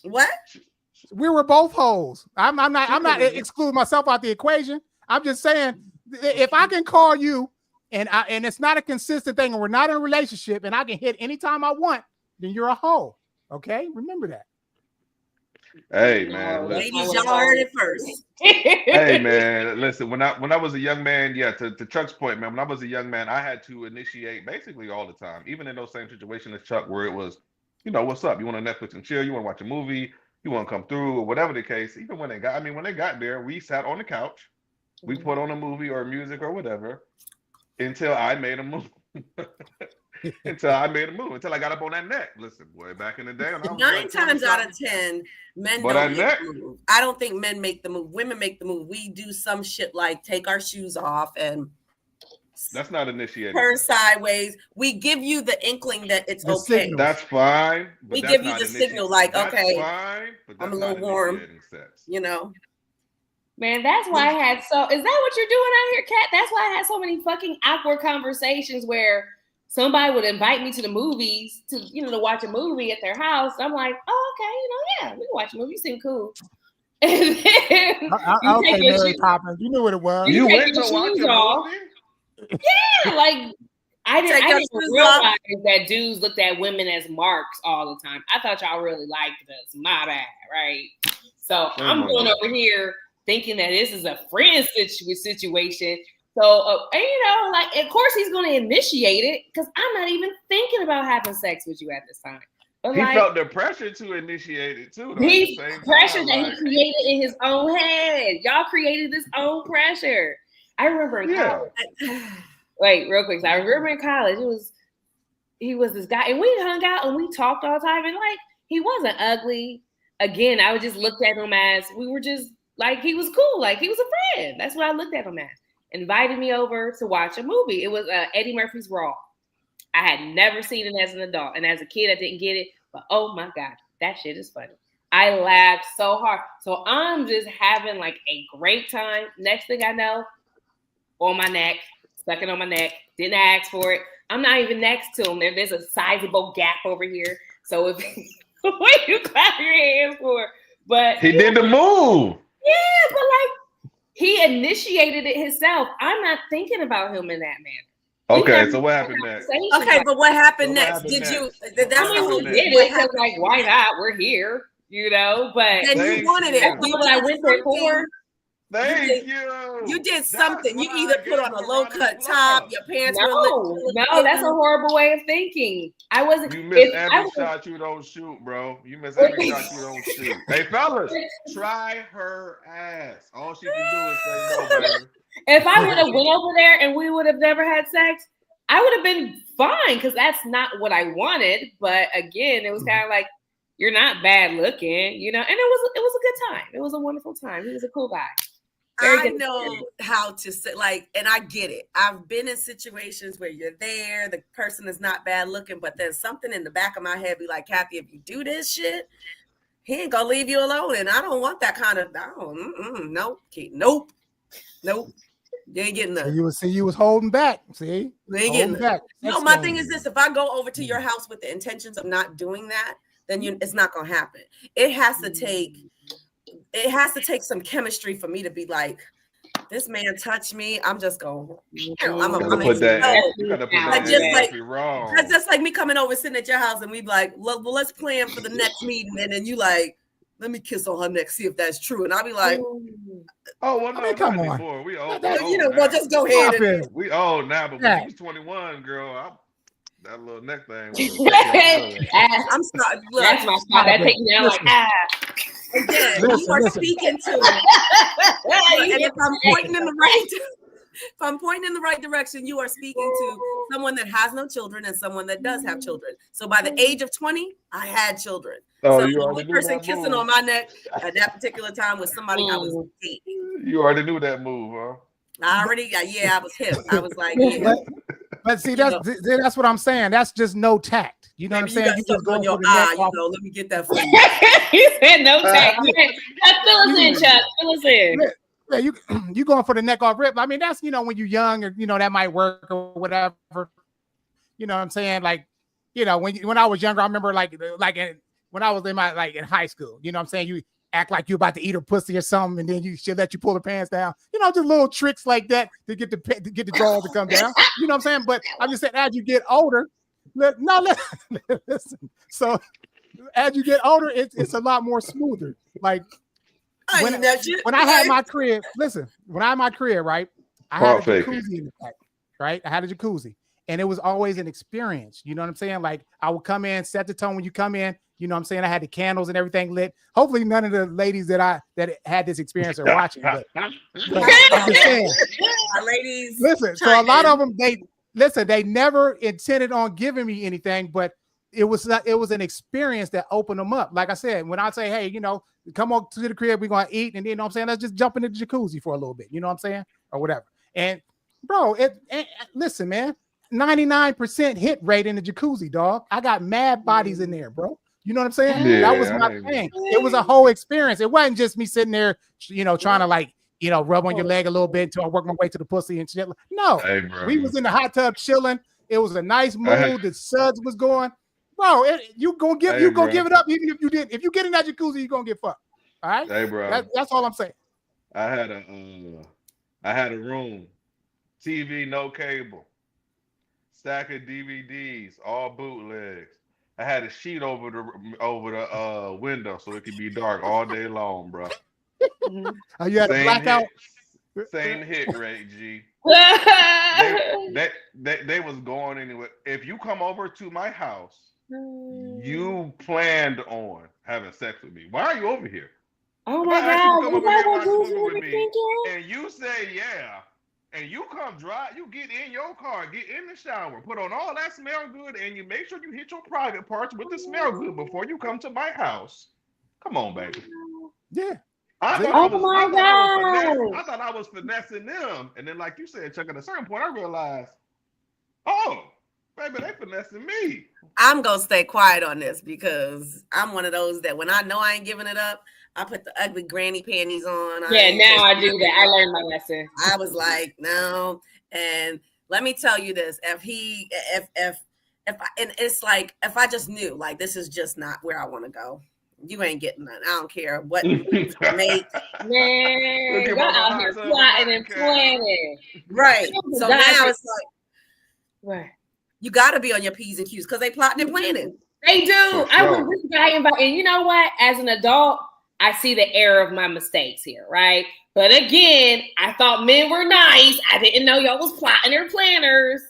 What? We were both hoes. I'm not excluding myself out the equation. I'm just saying, if I can call you and it's not a consistent thing, and we're not in a relationship, and I can hit anytime I want, then you're a hoe. Okay, remember that. Hey man, ladies, y'all heard it first. Hey man, listen. When I was a young man, yeah, to Chuck's point, man. When I was a young man, I had to initiate basically all the time, even in those same situations as Chuck, where it was, what's up? You want to Netflix and chill? You want to watch a movie? You want to come through, or whatever the case. Even when they got there, we sat on the couch, we put on a movie or music or whatever, until I made a move. Until I got up on that neck. Listen, boy, back in the day, 9 times out of 10, men don't make the move. I don't think men make the move. Women make the move. We do some shit like take our shoes off and that's not initiated. Turn sideways. We give you the inkling that it's the okay. Signal. That's fine. We give you the signal like, that's okay, fine, but that's I'm a little warm. Sex. Man, that's why I had is that what you're doing out here, Kat? That's why I had so many fucking awkward conversations where somebody would invite me to the movies to watch a movie at their house. I'm like, oh, okay, yeah, we can watch a movie. You seem cool. And then okay, Mary Poppins, you knew what it was. You went to watch a movie? Yeah, like I didn't realize that dudes looked at women as marks all the time. I thought y'all really liked us. My bad, right? So I'm going over here thinking that this is a friend situation. So, of course he's going to initiate it because I'm not even thinking about having sex with you at this time. But he felt the pressure to initiate it too. He pressure that he created in his own head. Y'all created this own pressure. I remember in college. Wait, real quick. So I remember in college, he was this guy, and we hung out and we talked all the time, and like he wasn't ugly. Again, I would just look at him as we were just like he was cool, like he was a friend. That's what I looked at him as. Invited me over to watch a movie. It was Eddie Murphy's Raw. I had never seen it as an adult, and as a kid, I didn't get it. But oh my god, that shit is funny. I laughed so hard. So I'm just having like a great time. Next thing I know, on my neck, stuck it on my neck. Didn't ask for it. I'm not even next to him. There's a sizable gap over here. So if what you clap your hands for? But he did the move. Yeah, but like he initiated it himself. I'm not thinking about him in that manner. Okay, so what happened next? Okay, but what happened next? Did you? That's I mean, we did it because, like, why not? We're here, you know. But and you wanted it. That's what I went there for. Thank you. You did something. You either put on a low cut top, your pants were no, that's a horrible way of thinking. I wasn't. You miss every shot you don't shoot, bro. You miss every shot you don't shoot. Hey, fellas, try her ass. All she can do is say no, baby. If I would have went over there and we would have never had sex, I would have been fine because that's not what I wanted. But again, it was kind of like you're not bad looking, you know. And it was a good time. It was a wonderful time. He was a cool guy. I know how to say, like, and I get it. I've been in situations where you're there, the person is not bad looking, but there's something in the back of my head be like, Kathy, if you do this shit, he ain't gonna leave you alone. And I don't want that kind of, nope. You ain't getting that. You was holding back. See? You ain't getting that. No, my thing is this: if I go over to your house with the intentions of not doing that, then it's not gonna happen. It has to take some chemistry for me to be like, this man touched me. I'm just going. I'm gonna put that. You gotta put that. That's just like me coming over, sitting at your house, and we be like, well, let's plan for the next meeting, and then you like, let me kiss on her neck, see if that's true, and I'll be like, oh, well, no, come on. Before. We old, well, just go ahead. And, we old now, but when you was 21, girl, that little neck thing. I'm sorry. Look, that's my spot. That takes me down like Again, you are speaking to, and if I'm pointing in the right direction, you are speaking to someone that has no children and someone that does have children. So by the age of 20, I had children. Oh, so you the already person kissing on my neck at that particular time was somebody I was dating. You already knew that move, huh? I was hip. I was like, yeah. But see, that's what I'm saying. That's just no tact. You know what I'm saying? You just go on your eye. Let me get that for you. You said no tact. Fill us in, Chuck. Fill us in. Yeah, you going for the neck off rip. I mean, that's when you're young, or that might work or whatever. You know what I'm saying? Like, when I was younger, I remember when I was in in high school. You know what I'm saying? You act like you're about to eat her pussy or something, and then she'll let you pull her pants down. Just little tricks like that to get the drawers to come down. You know what I'm saying? But I'm just saying, as you get older, listen. So as you get older, it's a lot more smoother. Like when I had my crib, right? I had a jacuzzi in the back, right? I had a jacuzzi, and it was always an experience. You know what I'm saying? Like I would come in, set the tone when you come in. You know what I'm saying? I had the candles and everything lit. Hopefully none of the ladies that had this experience are watching. But I'm just saying. Ladies, listen, so a lot of them, they never intended on giving me anything, but it was an experience that opened them up. Like I said, when I say, hey, come on to the crib, we're going to eat, and you know what I'm saying? Let's just jump into the jacuzzi for a little bit. You know what I'm saying? Or whatever. And bro, listen, man, 99% hit rate in the jacuzzi, dog. I got mad bodies in there, bro. You know what I'm saying? Yeah, that was my thing. It was a whole experience. It wasn't just me sitting there, trying to rub on your leg a little bit until I work my way to the pussy and shit. No, we was in the hot tub chilling. It was a nice mood. The suds was going, bro. You gonna give it up even if you didn't. If you get in that jacuzzi, you gonna get fucked. All right, hey, bro. That's all I'm saying. I had a room, TV, no cable, stack of DVDs, all bootlegs. I had a sheet over the window so it could be dark all day long, bro. You had a blackout. Same hit rate, G. they was going anyway. If you come over to my house, you planned on having sex with me. Why are you over here? Oh my God! Come over here and watch a movie with me, and you say yeah. and you come drive, you get in your car, get in the shower, put on all that smell good, and you make sure you hit your private parts with the smell good before you come to my house. Come on, baby. Yeah. I See? thought God. I thought I was finessing them, and then like you said, Chuck, at a certain point, I realized, oh, baby, they finessing me. I'm gonna stay quiet on this because I'm one of those that when I know I ain't giving it up, I put the ugly granny panties on. Yeah, now I do that. I learned my lesson. I was like, no. And let me tell you this: if I, and it's like if I just knew, like, this is just not where I want to go. You ain't getting none. I don't care what you make. Man, y'all out here plotting and planning. Right. So now it's like, right. You got to be on your P's and Q's because they plotting and planning. They do. I was this guy involved, and you know what? As an adult, I see the error of my mistakes here, right? But again, I thought men were nice. I didn't know y'all was plotting or planners.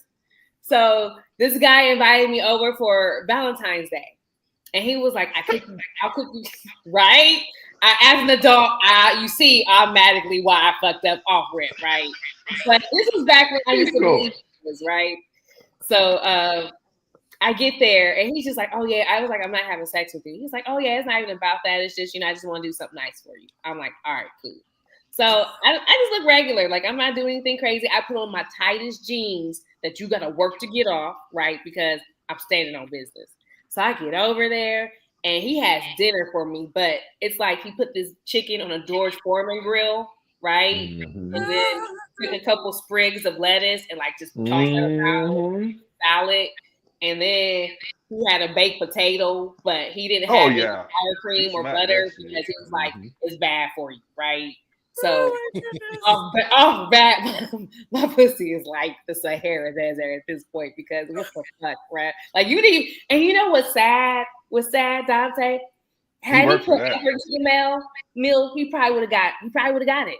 So this guy invited me over for Valentine's Day. And he was like, I'll cook you, right? As an adult, you see automatically why I fucked up off rip, right? But this was back when I used to believe this, right? So I get there and he's just like, oh yeah. I was like, I'm not having sex with you. He's like, oh yeah, it's not even about that. It's just, I just want to do something nice for you. I'm like, all right, cool. So I just look regular. Like, I'm not doing anything crazy. I put on my tightest jeans that you got to work to get off, right? Because I'm standing on business. So I get over there and he has dinner for me, but it's like he put this chicken on a George Foreman grill, right? Mm-hmm. And then took a couple sprigs of lettuce and like just tossed it around salad. And then he had a baked potato, but he didn't have any sour cream or butter because he was like, it's bad for you, right? So off bat, my pussy is like the Sahara Desert at this point because what the fuck, right? Like you didn't, and you know what's sad? What's sad, Dante? Had he put effort into the meal, he probably would have got it.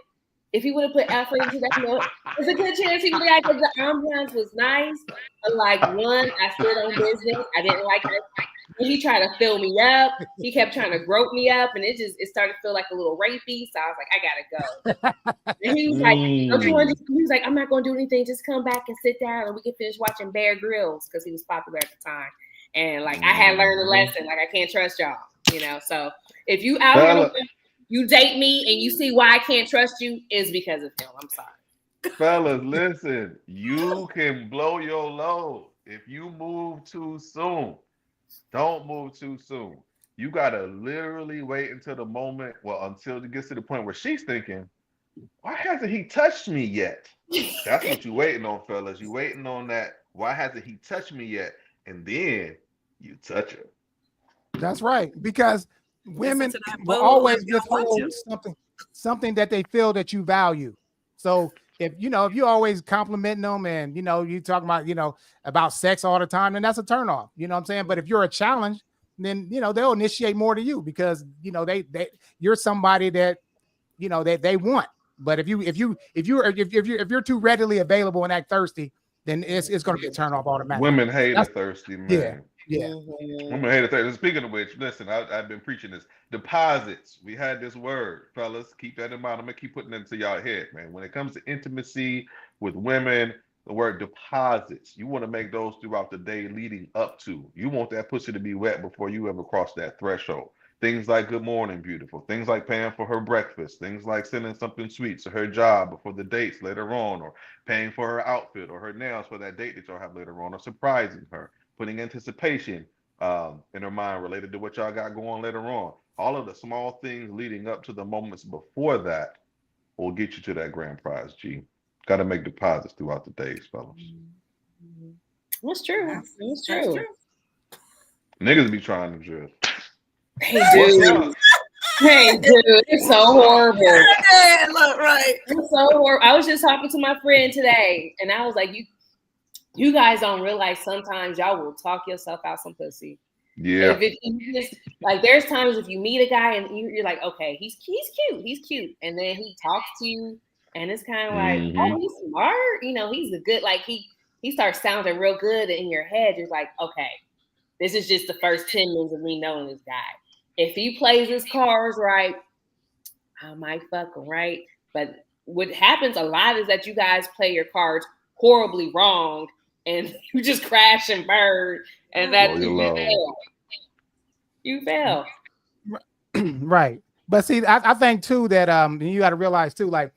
If he would have put effort into that meal, there's a good chance he would have got it. The ambiance was nice, but like one, I stood on business. I didn't like it. He tried to fill me up. He kept trying to grope me up, and it started to feel like a little rapey. So I was like, I gotta go. And he was like, he was like, I'm not gonna do anything. Just come back and sit down, and we can finish watching Bear Grylls because he was popular at the time. And like I had learned a lesson. Like I can't trust y'all, So if you out here, you date me, and you see why I can't trust you is because of him. I'm sorry. Fellas, listen. You can blow your load if you move too soon. Don't move too soon. You gotta literally wait until the moment, until it gets to the point where she's thinking, why hasn't he touched me yet? That's what you're waiting on, fellas. You're waiting on that. Why hasn't he touched me yet? And then you touch her. That's right. Because women will always withhold something that they feel that you value. So if you always complimenting them and you talking about sex all the time, then that's a turnoff. You know what I'm saying? But if you're a challenge, then they'll initiate more to you because they you're somebody that they want. But if you're too readily available and act thirsty, then it's going to be a turnoff automatically. Women hate a thirsty man. Yeah. Women hate a thirsty. Speaking of which, listen, I've been preaching this. Deposits. We had this word, fellas. Keep that in mind. I'm gonna keep putting it into y'all head, man. When it comes to intimacy with women, the word deposits. You want to make those throughout the day leading up to. You want that pussy to be wet before you ever cross that threshold. Things like good morning, beautiful. Things like paying for her breakfast. Things like sending something sweet to her job before the dates later on, or paying for her outfit or her nails for that date that y'all have later on, or surprising her. Putting anticipation in her mind related to what y'all got going later on. All of the small things leading up to the moments before that will get you to that grand prize, G. Got to make deposits throughout the days, fellas. That's true. That's true. Niggas be trying to drift. Hey, dude. Hey, dude. It's so horrible. Yeah, look, right. It's so horrible. I was just talking to my friend today, and I was like, you guys don't realize sometimes y'all will talk yourself out some pussy. Yeah. There's times if you meet a guy and you're like, okay, he's cute, and then he talks to you, and it's kind of like, oh, he's smart, he's a good, like he starts sounding real good in your head. You're like, okay, this is just the first 10 minutes of me knowing this guy. If he plays his cards right, I might fuck him, right? But what happens a lot is that you guys play your cards horribly wrong, and you just crash and burn, and that you fail. Right. But see, I think too that you got to realize too, like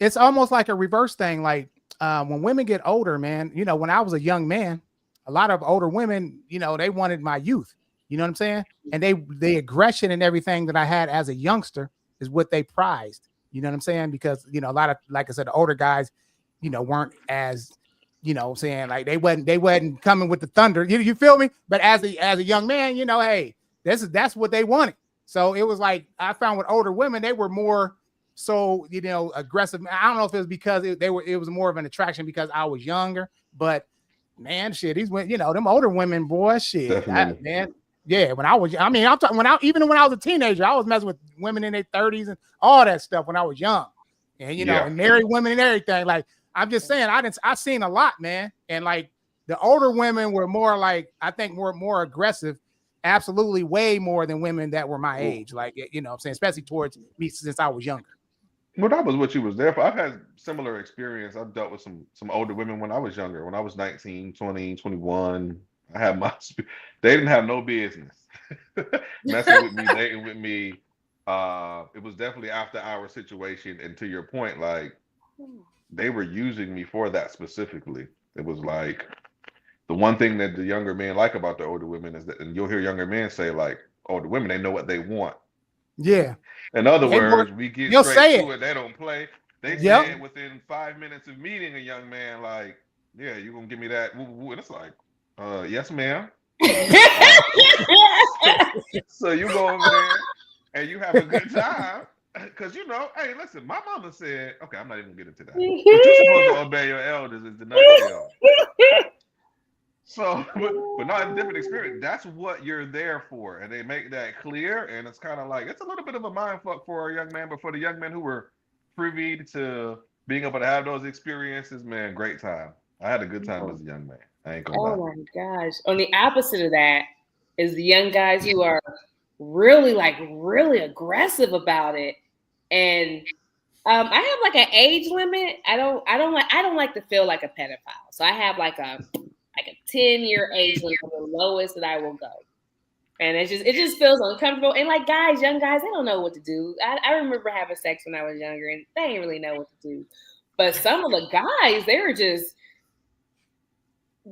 it's almost like a reverse thing. Like when women get older, man, you know, when I was a young man, a lot of older women, you know, they wanted my youth. You know what I'm saying? And the aggression and everything that I had as a youngster is what they prized. You know what I'm saying? Because, you know, a lot of, like I said, the older guys, you know, weren't as, you know, saying like they wasn't coming with the thunder. You feel me? But as a young man, you know, hey, that's what they wanted. So it was like I found with older women, they were more so, you know, aggressive. I don't know if it was because it was more of an attraction because I was younger, but man, shit, these women, you know, them older women, boy, shit, man. Yeah, when I was, I mean, I'm talking even when I was a teenager, I was messing with women in their 30s and all that stuff when I was young, and you know, and married women and everything. Like I'm just saying, I seen a lot, man, and like the older women were more like I think more aggressive, absolutely way more than women that were my age. Like you know, what I'm saying, especially towards me since I was younger. Well, that was what you was there for. I've had similar experience. I've dealt with some older women when I was younger. When I was 19, 20, 21, I had they didn't have no business messing with me, dating with me. It was definitely after our situation. And to your point, like they were using me for that specifically. It was like the one thing that the younger men like about the older women is that, and you'll hear younger men say like, older women, they know what they want. Yeah. In other words, we get straight to it. They don't play. They say it within 5 minutes of meeting a young man, like, yeah, you're going to give me that. And it's like, yes, ma'am. So you go over there and you have a good time. Because, you know, hey, listen, my mama said, okay, I'm not even going to get into that. But you're supposed to obey your elders is the nutshell. So, but not a different experience. That's what you're there for. And they make that clear. And it's kind of like, it's a little bit of a mind fuck for a young man. But for the young men who were privy to being able to have those experiences, man, great time. I had a good time as a young man. I ain't gonna lie. Oh my gosh. On the opposite of that is the young guys who are really aggressive about it. And I have like an age limit. I don't like to feel like a pedophile. So I have like a 10-year age limit, the lowest that I will go. And it just feels uncomfortable. And like guys, young guys, they don't know what to do. I remember having sex when I was younger and they didn't really know what to do. But some of the guys, they were just,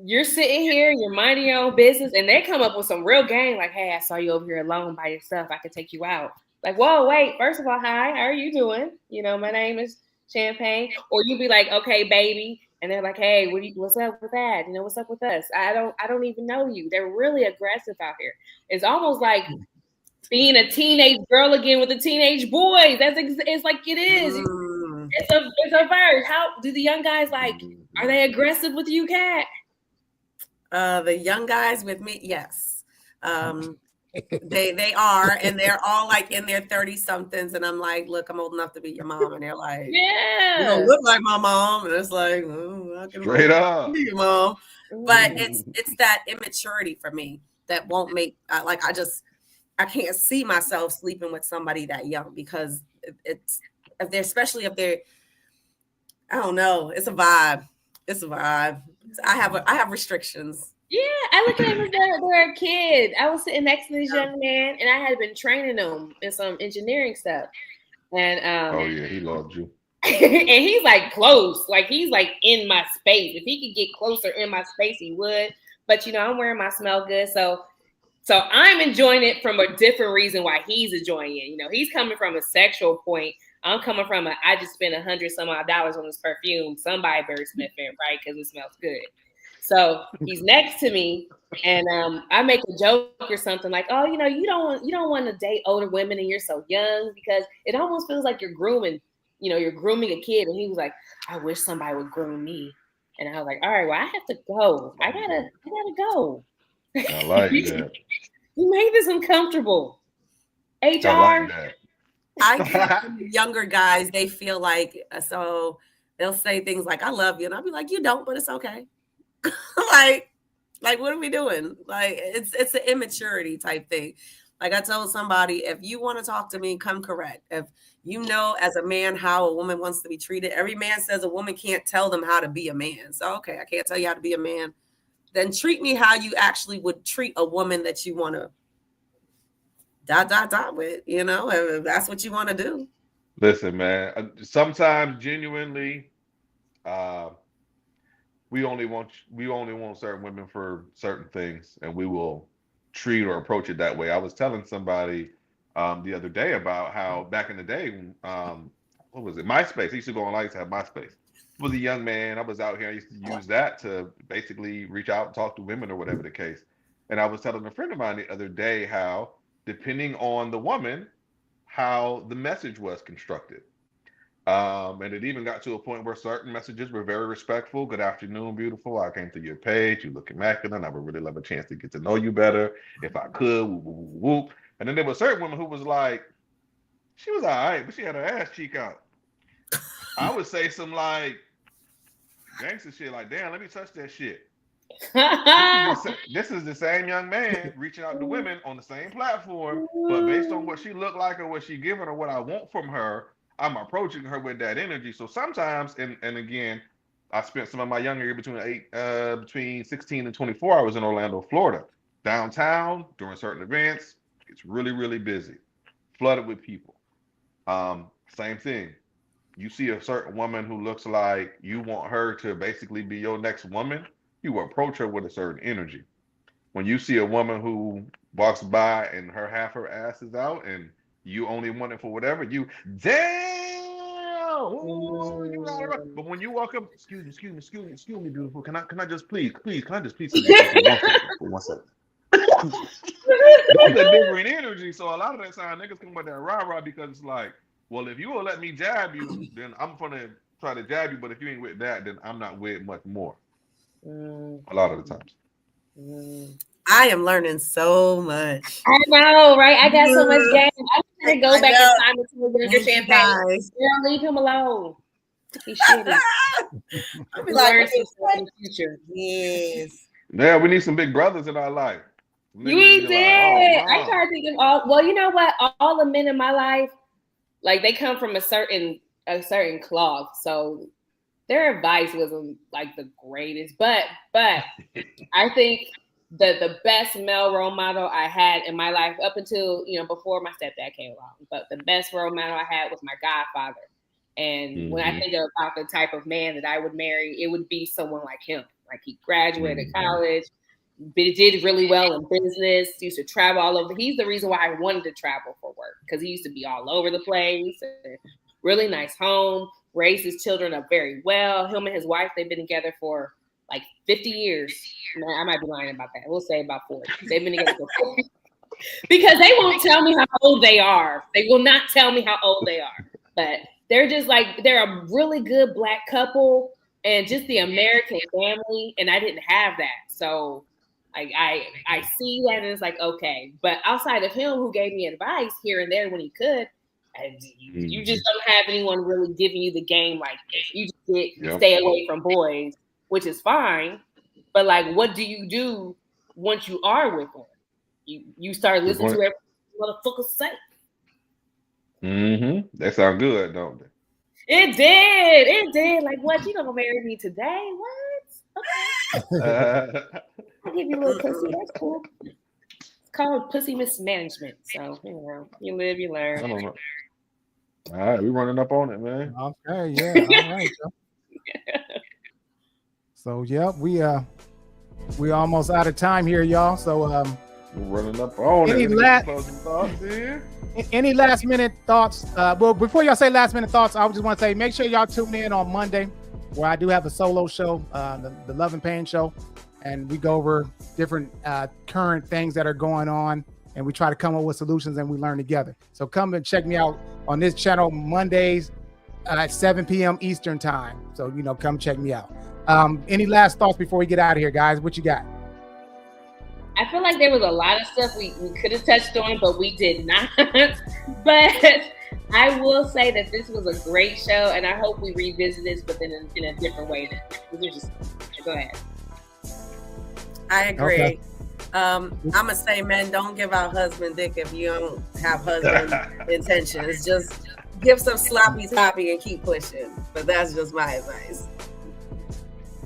you're sitting here, you're minding your own business, and they come up with some real game like, hey, I saw you over here alone by yourself. I could take you out. Like, whoa, wait, first of all, hi, how are you doing? You know, my name is Champagne. Or you'd be like, okay, baby. And they're like, hey, what's up with that? You know, what's up with us? I don't even know you. They're really aggressive out here. It's almost like being a teenage girl again with a teenage boy. It's like it is. It's a verse. How do the young guys like? Are they aggressive with you, Kat? The young guys with me, yes. They are, and they're all like in their 30-somethings, and I'm like, look, I'm old enough to be your mom, and they're like, yeah, you don't look like my mom, and it's like, oh, I can straight up be your mom, but it's that immaturity for me that won't make I can't see myself sleeping with somebody that young because especially if they're, I don't know, it's a vibe. I have restrictions. Yeah, I look at them as they're a kid. I was sitting next to this young man, and I had been training them in some engineering stuff. And oh yeah, he loved you. And he's like close, like he's like in my space. If he could get closer in my space, he would. But you know, I'm wearing my smell good, so I'm enjoying it from a different reason why he's enjoying it. You know, he's coming from a sexual point. I'm coming from I just spent $100 some odd on this perfume. Somebody better sniff it, right? Because it smells good. So he's next to me, and I make a joke or something like, "Oh, you know, you don't want to date older women, and you're so young because it almost feels like you're grooming a kid." And he was like, "I wish somebody would groom me." And I was like, "All right, well, I have to go. I gotta go." I like that. You made this uncomfortable. HR. I like that. I get younger guys, they feel like, so they'll say things like, I love you. And I'll be like, you don't, but it's okay. like, what are we doing? Like, it's an immaturity type thing. Like I told somebody, if you want to talk to me, come correct. If you know as a man how a woman wants to be treated, every man says a woman can't tell them how to be a man. So, okay, I can't tell you how to be a man. Then treat me how you actually would treat a woman that you want to ... with, you know, if that's what you want to do. Listen, man, sometimes genuinely, we only want certain women for certain things, and we will treat or approach it that way. I was telling somebody the other day about how back in the day, what was it? MySpace. I used to go online to have MySpace. I was a young man. I was out here. I used to use that to basically reach out and talk to women or whatever the case. And I was telling a friend of mine the other day how, depending on the woman, how the message was constructed. And it even got to a point where certain messages were very respectful. Good afternoon, beautiful. I came to your page. You look immaculate. I would really love a chance to get to know you better if I could. Whoop, whoop, whoop. And then there was certain women who was like, she was all right, but she had her ass cheek out. I would say some like gangster shit, like, damn, let me touch that shit. This is the same young man reaching out to women on the same platform, but based on what she looked like or what she giving or what I want from her, I'm approaching her with that energy. So sometimes, and again, I spent some of my younger years between 16 and 24. I was in Orlando, Florida. Downtown, during certain events, it's really, really busy, flooded with people. Same thing. You see a certain woman who looks like you want her to basically be your next woman, you approach her with a certain energy. When you see a woman who walks by and half her ass is out and you only want it for whatever, you damn. Ooh, you got it right. But when you walk up, excuse me, beautiful. Can I just please, can I just please for 1 second? That's a different energy. So a lot of that time niggas come with that rah-rah because it's like, well, if you will let me jab you, then I'm gonna try to jab you. But if you ain't with that, then I'm not with much more. A lot of the times. I am learning so much. I know, right? I got so much game. I'm gonna go back in time and tell younger champagne. Girl, leave him alone. He's shitty. I'll be like, learn some stuff in the future. Yes. Yeah, we need some big brothers in our life. We did. Like, oh, I tried to think of all. Well, you know what? All the men in my life, like they come from a certain cloth, so their advice wasn't like the greatest. But I think the best male role model I had in my life up until before my stepdad came along. But the best role model I had was my godfather. And when I think about the type of man that I would marry, it would be someone like him. Like he graduated college, did really well in business, used to travel all over. He's the reason why I wanted to travel for work, because he used to be all over the place. Really nice home, raised his children up very well. Him and his wife, they've been together for like 50 years. I might be lying about that. We'll say about 40. They've been together for 40. Because they won't tell me how old they are. They will not tell me how old they are. But they're just like, they're a really good Black couple and just the American family. And I didn't have that. So I see that and it's like, okay. But outside of him, who gave me advice here and there when he could, you just don't have anyone really giving you the game like this. You just stay away from boys, which is fine. But like, what do you do once you are with them? You start listening to everything motherfuckers say. They sound good, don't they? It did. Like, what? You gonna marry me today? What? Okay. I'll give you a little pussy. That's cool. It's called pussy mismanagement. So you live, you learn. I don't know. All right, we running up on it, man. Okay, yeah, all right. So we almost out of time here, y'all. So we're running up on it. Any last minute thoughts? Well, before y'all say last minute thoughts, I just want to say make sure y'all tune in on Monday, where I do have a solo show, the Love and Pain show, and we go over different current things that are going on, and we try to come up with solutions and we learn together. So come and check me out on this channel Mondays at 7 p.m. Eastern time. So come check me out. Any last thoughts before we get out of here, guys? What you got? I feel like there was a lot of stuff we could have touched on, but we did not. But I will say that this was a great show, and I hope we revisit this, but in a different way. Go ahead. I agree. Okay. I'm gonna say, men, don't give out husband dick if you don't have husband intentions. Just give some sloppy toppy and keep pushing. But that's just my advice.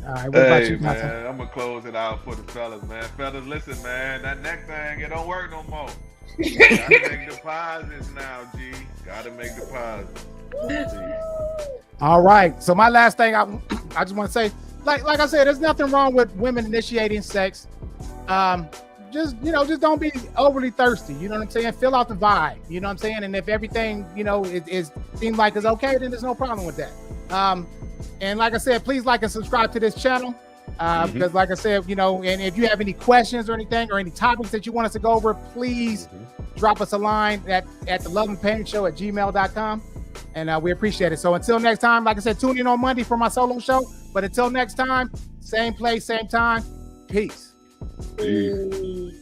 All right, what about you, man? Dante? I'm gonna close it out for the fellas, man. Fellas, listen, man. That neck thing, it don't work no more. Gotta make deposits now, G. Gotta make deposits. All right. So my last thing, I just want to say, like I said, there's nothing wrong with women initiating sex. Just don't be overly thirsty. You know what I'm saying? Fill out the vibe. You know what I'm saying? And if everything, is seems like it's okay, then there's no problem with that. And like I said, please like and subscribe to this channel. Because like I said, and if you have any questions or anything or any topics that you want us to go over, please drop us a line at the loveandpainshow@gmail.com. And we appreciate it. So until next time, like I said, tune in on Monday for my solo show. But until next time, same place, same time. Peace. Peace.